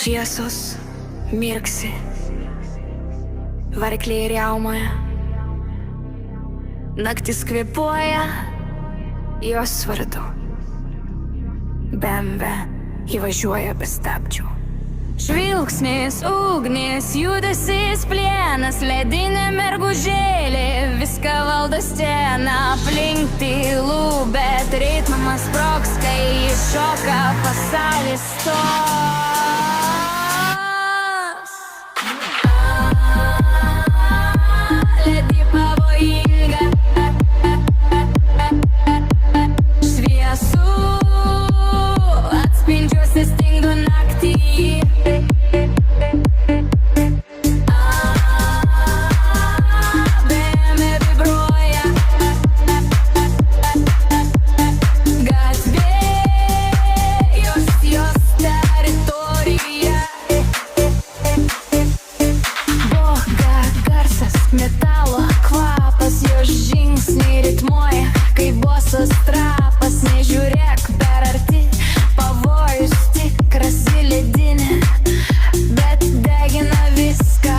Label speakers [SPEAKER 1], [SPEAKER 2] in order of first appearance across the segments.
[SPEAKER 1] Šviesos mirksi, varikliai riaumoja, naktis kvėpuoja jos vardu. BMW įvažiuoja be stabdžių. Žvilgsnis, ugnis, judesys plienas, ledinė mergužėlė, viską valdo scena, aplink tylu, bet ritmas sprogs, kai iššoka pasaulis stos. Ledi pavojinga, šviesų atspindžiuose stingdo naktį. BMW vibruoja, gatvė jos teritorija. Boga garsas, metalo kvapas, jos žingsniai ritmuoja, kaip bosas trapas. Nežiūrėk per arti, pavojus tikras į ledinę, bet degina viską.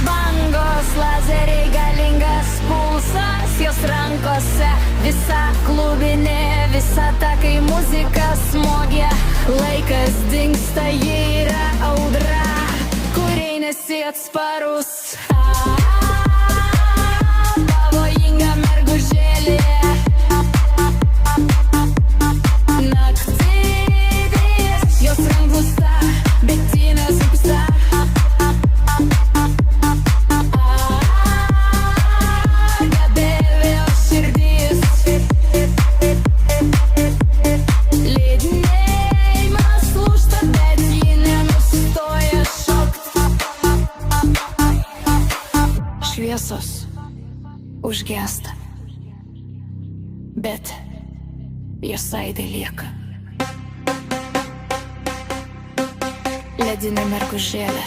[SPEAKER 1] Bangos, lazeriai, galingas pulsas jos rankose, visa klubinė visata, kai muzika smogia. Laikas dingsta, ji yra audra, kuriai nesi atsparus. Pavojinga mergužėlė, naktis jos ranklusta, bet ji nesupusta. Gabėlė jos širdis, liūdėjimas lūžta, bet ji nenustoja šokt. Šviesos užgęsta, bet jos aidai lieka. Ledinė mergužėlė,